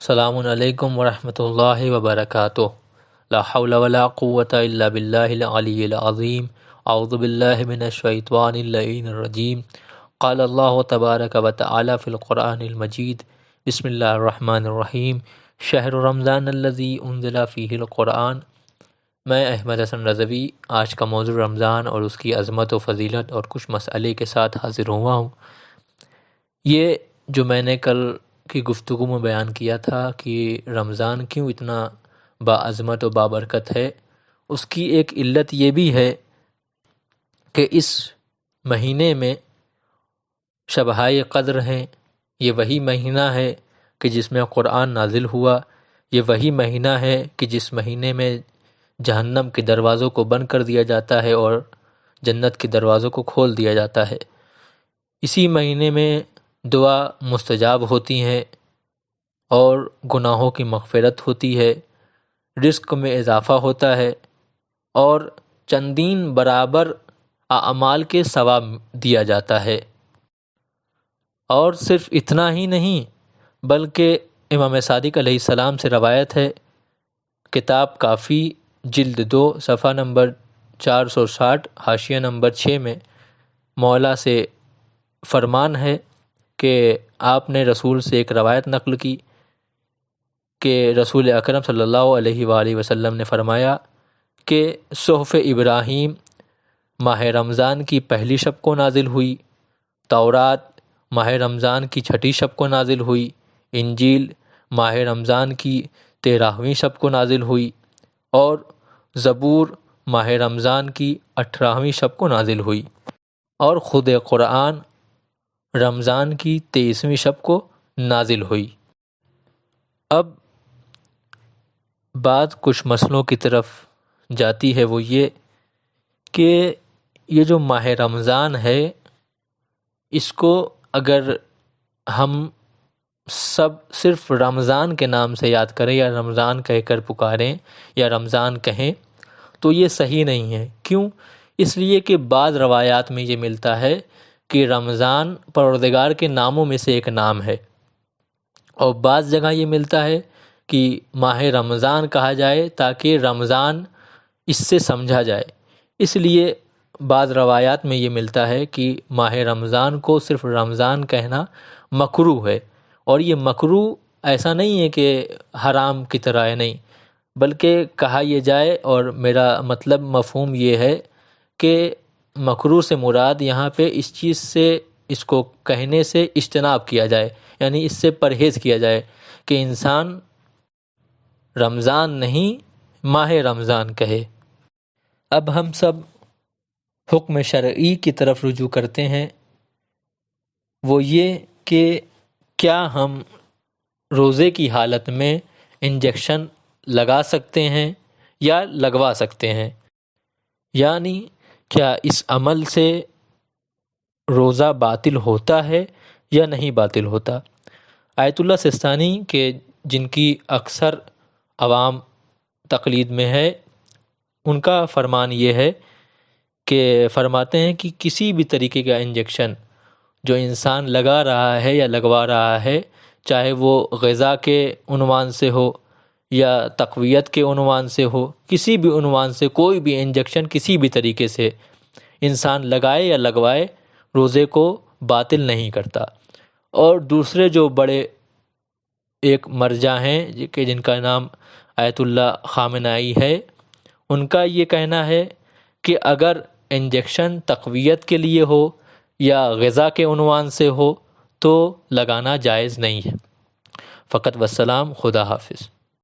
السلام علیکم ورحمۃ اللہ وبرکاتہ۔ لا حول ولا قوة الا باللہ العلی العظیم۔ اعوذ باللہ من الشیطان اللعین الرجیم۔ قال اللہ تبارک و تعالی فی القرآن المجید۔ بسم اللہ الرحمن الرحیم۔ شہر رمضان الذی انزل فیہ القرآن۔ میں احمد حسن رضوی آج کا موضوع رمضان اور اس کی عظمت و فضیلت اور کچھ مسئلے کے ساتھ حاضر ہوا ہوں۔ یہ جو میں نے کل کی گفتگو میں بیان کیا تھا کہ رمضان کیوں اتنا باعظمت و بابرکت ہے، اس کی ایک علت یہ بھی ہے کہ اس مہینے میں شبہائے قدر ہیں۔ یہ وہی مہینہ ہے کہ جس میں قرآن نازل ہوا، یہ وہی مہینہ ہے کہ جس مہینے میں جہنم کے دروازوں کو بند کر دیا جاتا ہے اور جنت کے دروازوں کو کھول دیا جاتا ہے۔ اسی مہینے میں دعا مستجاب ہوتی ہیں اور گناہوں کی مغفرت ہوتی ہے، رزق میں اضافہ ہوتا ہے اور چندین برابر اعمال کے ثواب دیا جاتا ہے۔ اور صرف اتنا ہی نہیں بلکہ امام صادق علیہ السلام سے روایت ہے، کتاب کافی جلد 2 صفحہ نمبر 460 حاشیہ نمبر 6 میں مولا سے فرمان ہے کہ آپ نے رسول سے ایک روایت نقل کی کہ رسول اکرم صلی اللہ علیہ وآلہ وسلم نے فرمایا کہ صحف ابراہیم ماہ رمضان کی پہلی شب کو نازل ہوئی، تورات ماہ رمضان کی چھٹی شب کو نازل ہوئی، انجیل ماہ رمضان کی 13ویں شب کو نازل ہوئی اور زبور ماہ رمضان کی 18ویں شب کو نازل ہوئی، اور خود قرآن رمضان کی 23ویں شب کو نازل ہوئی۔ اب بات کچھ مسئلوں کی طرف جاتی ہے، وہ یہ کہ یہ جو ماہ رمضان ہے، اس کو اگر ہم سب صرف رمضان کے نام سے یاد کریں یا رمضان کہہ کر پکاریں یا رمضان کہیں تو یہ صحیح نہیں ہے۔ کیوں؟ اس لیے کہ بعض روایات میں یہ ملتا ہے کہ رمضان پروردگار کے ناموں میں سے ایک نام ہے، اور بعض جگہ یہ ملتا ہے کہ ماہ رمضان کہا جائے تاکہ رمضان اس سے سمجھا جائے۔ اس لیے بعض روایات میں یہ ملتا ہے کہ ماہ رمضان کو صرف رمضان کہنا مکروہ ہے، اور یہ مکروہ ایسا نہیں ہے کہ حرام کی طرح ہے، نہیں، بلکہ کہا یہ جائے، اور میرا مطلب مفہوم یہ ہے کہ مکروہ سے مراد یہاں پہ اس چیز سے، اس کو کہنے سے اجتناب کیا جائے، یعنی اس سے پرہیز کیا جائے کہ انسان رمضان نہیں ماہ رمضان کہے۔ اب ہم سب حکم شرعی کی طرف رجوع کرتے ہیں، وہ یہ کہ کیا ہم روزے کی حالت میں انجیکشن لگا سکتے ہیں یا لگوا سکتے ہیں، یعنی کیا اس عمل سے روزہ باطل ہوتا ہے یا نہیں باطل ہوتا۔ آیت اللہ سستانی کے جن کی اکثر عوام تقلید میں ہے، ان کا فرمان یہ ہے کہ فرماتے ہیں کہ کسی بھی طریقے کا انجیکشن جو انسان لگا رہا ہے یا لگوا رہا ہے، چاہے وہ غذا کے عنوان سے ہو یا تقویت کے عنوان سے ہو، کسی بھی عنوان سے کوئی بھی انجیکشن کسی بھی طریقے سے انسان لگائے یا لگوائے، روزے کو باطل نہیں کرتا۔ اور دوسرے جو بڑے ایک مرجع ہیں کہ جن کا نام آیت اللہ خامنائی ہے، ان کا یہ کہنا ہے کہ اگر انجیکشن تقویت کے لیے ہو یا غذا کے عنوان سے ہو تو لگانا جائز نہیں ہے۔ فقط والسلام، خدا حافظ۔